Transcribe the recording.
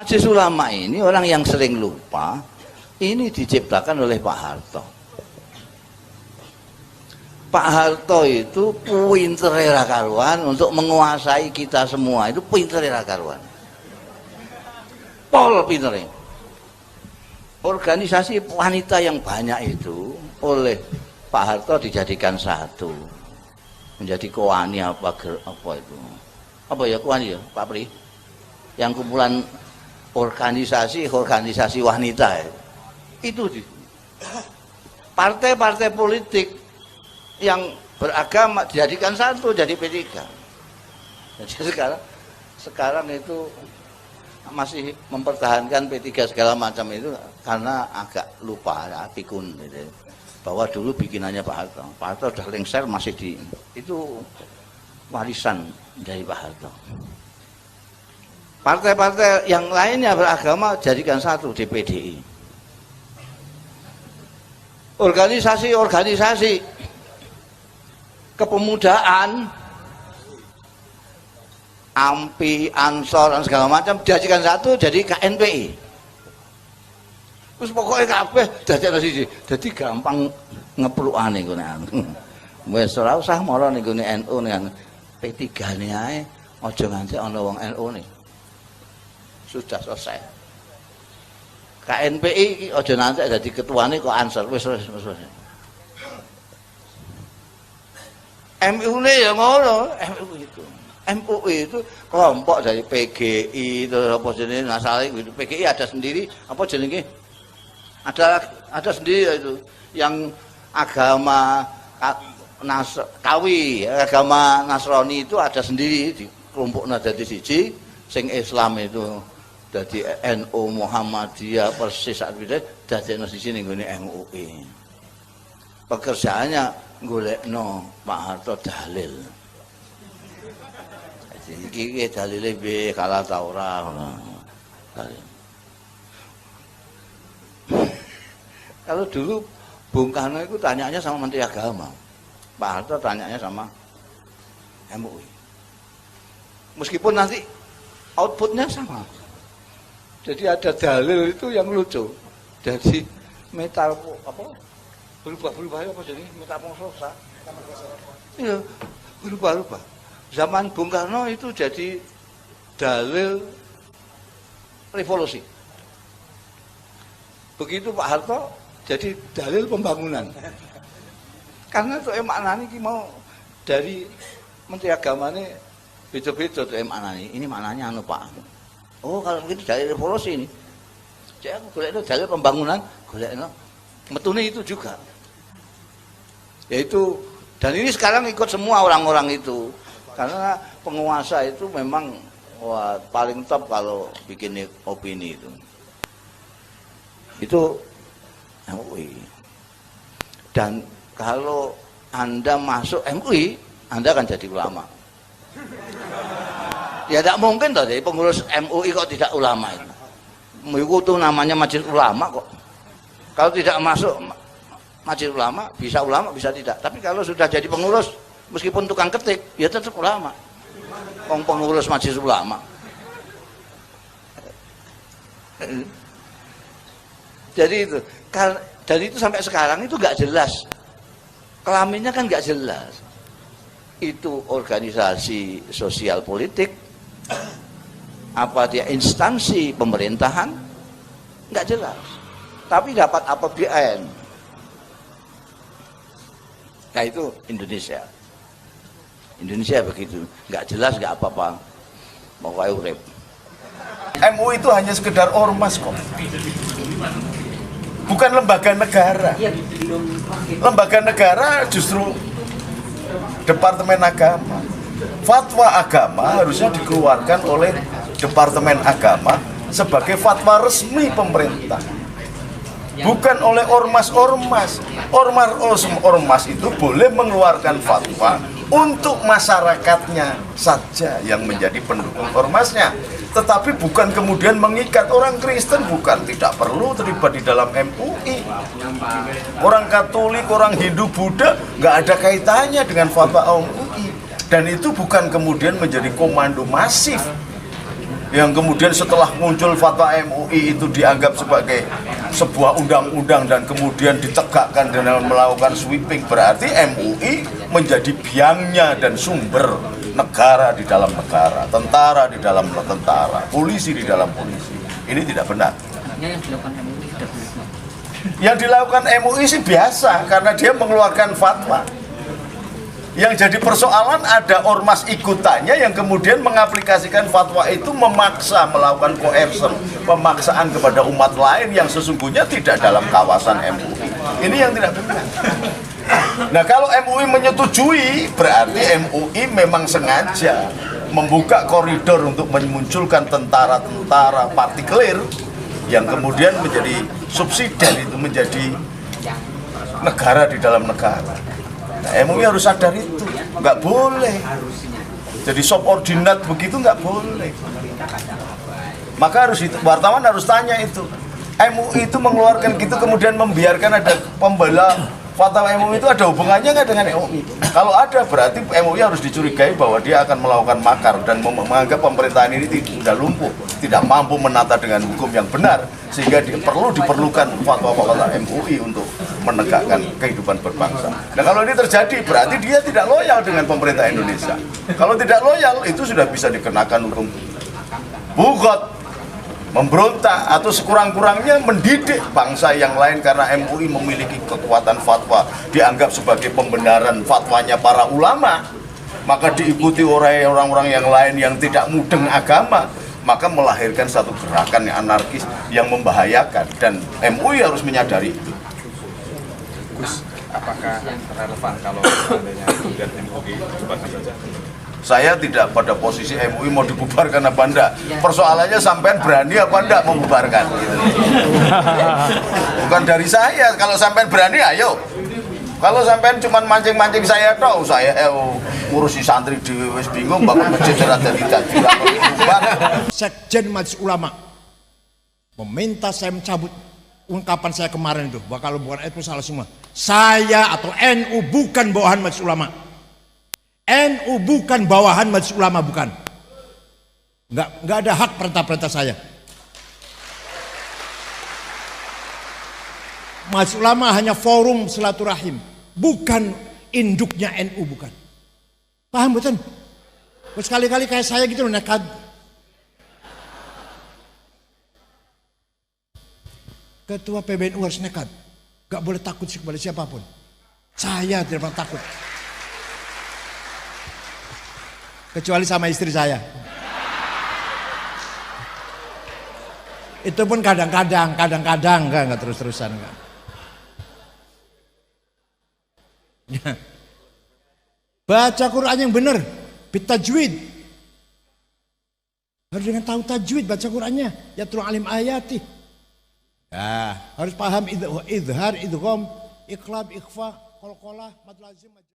Majelis Ulama ini orang yang sering lupa, ini diciptakan oleh Pak Harto. Pak Harto itu pinter ra karuan untuk menguasai kita semua, itu pinter ra karuan. Pol pinternya. Organisasi wanita yang banyak itu oleh Pak Harto dijadikan satu, menjadi Kowani apa itu? Apa ya Kowani ya, Pak Pri? Yang kumpulan organisasi wanita itu partai-partai politik yang beragama dijadikan satu jadi P3. Jadi sekarang itu masih mempertahankan P3 segala macam itu karena agak lupa ya, pikun gitu. Bahwa dulu bikinannya Pak Harto. Pak Harto sudah lengser masih itu warisan dari Pak Harto. Partai-partai yang lainnya beragama jadikan satu di PDI. Organisasi kepemudaan, AMPI, Ansor dan segala macam dijadikan satu jadi KNPI. Terus pokoknya kabeh dadekno siji. Dadi gampang ngeplukane ngene. Wis ora usah mara ning gone NU ning P3-ne ae, aja nganti ana wong NU-ne. Sudah selesai. KNPI aja nanti jadi ketuanya kok Ansor wis. MUI ya ngono, MUI itu kelompok dari PGI terus apa jenenge nasale gitu. PGI ada sendiri apa jenenge? Ada sendiri itu yang agama agama Nasrani itu ada sendiri di kelompoknya jadi siji, sing Islam itu dadi NU Muhammadiyah persis saat itu dadekno siji ning gone MUI. Pekerjaannya golekno Pak Harto dalil. Iki dalile piye kalah ta ora ngono. Kalau dulu Bung Karno itu tanyanya sama Menteri Agama. Pak Harto tanyanya sama MUI. Meskipun nanti outputnya sama. Jadi ada dalil itu yang lucu. Jadi metal apa? Berubah apa jadi metamorfosa? Iya, berubah. Zaman Bung Karno itu jadi dalil revolusi. Begitu Pak Harto jadi dalil pembangunan. Karena itu maknanya mau dari Menteri Agama ini beda-beda tuh maknanya. Ini maknanya anu Pak. Oh kalau begitu dari revolusi ini. Jadi aku golek dalil pembangunan, golek metune itu juga. Yaitu dan ini sekarang ikut semua orang-orang itu. Karena penguasa itu memang paling top kalau bikin opini itu. Itu MUI. Dan kalau Anda masuk MUI, Anda akan jadi ulama. Ya tidak mungkin toh, jadi pengurus MUI kok tidak ulama itu. Itu namanya majelis ulama kok. Kalau tidak masuk majelis ulama bisa tidak. Tapi kalau sudah jadi pengurus, meskipun tukang ketik, ya tetap ulama. Pengurus majelis ulama. Jadi itu, dan itu sampai sekarang itu nggak jelas. Kelaminnya kan nggak jelas. Itu organisasi sosial politik, apa dia instansi pemerintahan, nggak jelas. Tapi dapat APBN. Nah itu Indonesia. Indonesia begitu, nggak jelas nggak apa-apa. Pokoknya urip. MUI itu hanya sekedar ormas kok. Bukan lembaga negara. Lembaga negara justru Departemen Agama. Fatwa agama harusnya dikeluarkan oleh Departemen Agama sebagai fatwa resmi pemerintah. Bukan oleh ormas-ormas. Ormas itu boleh mengeluarkan fatwa untuk masyarakatnya saja yang menjadi pendukung ormasnya. Tetapi bukan kemudian mengikat orang Kristen, bukan, tidak perlu terlibat di dalam MUI. Orang Katolik, orang Hindu, Buddha nggak ada kaitannya dengan fatwa MUI. Dan itu bukan kemudian menjadi komando masif yang kemudian setelah muncul fatwa MUI itu dianggap sebagai sebuah undang-undang dan kemudian ditegakkan dengan melakukan sweeping, berarti MUI menjadi biangnya dan sumber negara di dalam negara, tentara di dalam tentara, polisi di dalam polisi. Ini tidak benar. Yang dilakukan MUI sih biasa karena dia mengeluarkan fatwa. Yang jadi persoalan ada ormas ikutannya yang kemudian mengaplikasikan fatwa itu, memaksa melakukan coercion, pemaksaan kepada umat lain yang sesungguhnya tidak dalam kawasan MUI. Ini yang tidak benar. Nah, kalau MUI menyetujui, berarti MUI memang sengaja membuka koridor untuk memunculkan tentara-tentara partikelir yang kemudian menjadi subsidi, itu menjadi negara di dalam negara. Nah, MUI harus sadar itu, nggak boleh. Jadi subordinat begitu nggak boleh. Maka harus itu, wartawan harus tanya itu. MUI itu mengeluarkan gitu kemudian membiarkan ada pembela fatwa MUI itu ada hubungannya nggak dengan MUI? Kalau ada, berarti MUI harus dicurigai bahwa dia akan melakukan makar dan menganggap pemerintahan ini sudah lumpuh, tidak mampu menata dengan hukum yang benar, sehingga diperlukan fatwa-fatwa MUI untuk menegakkan kehidupan berbangsa. Nah, kalau ini terjadi, berarti dia tidak loyal dengan pemerintah Indonesia. Kalau tidak loyal, itu sudah bisa dikenakan hukum bugot, memberontak, atau sekurang-kurangnya mendidik bangsa yang lain karena MUI memiliki kekuatan fatwa, dianggap sebagai pembenaran fatwanya para ulama, maka diikuti oleh orang-orang yang lain yang tidak mudeng agama, maka melahirkan satu gerakan yang anarkis yang membahayakan, dan MUI harus menyadari itu. Gus, apakah relevan kalau seandainya kemudian MUI dibubarkan saja? Saya tidak pada posisi MUI mau dibubarkan apa enggak. Persoalannya sampean berani apa enggak membubarkan. Bukan dari saya. Kalau sampean berani, ayo. Kalau sampean cuma mancing-mancing saya toh, saya ngurusi santri di wis bingung bangun masjid rada dadi. Sekjen Majelis Ulama meminta saya mencabut ungkapan saya kemarin itu bahwa kalau bukan itu salah semua. Saya atau NU bukan bawahan Majelis Ulama. NU bukan bawahan Majelis Ulama, bukan. Nggak ada hak perintah-perintah saya. Majelis Ulama hanya forum silaturahim, bukan induknya NU, bukan. Paham betul? Sekali-kali kayak saya gitu loh, nekat. Ketua PBNU harus nekat, gak boleh takut kepada siapapun. Saya tidak pernah takut, kecuali sama istri saya. Itu pun kadang-kadang enggak terus-terusan enggak. Baca Quran yang benar, bitajwid. Harus dengan tahu tajwid baca Qurannya, yatlul alim ayati. Ya, harus paham idhar, idgham, iqlab, ikhfa, qalqalah, mad lazim.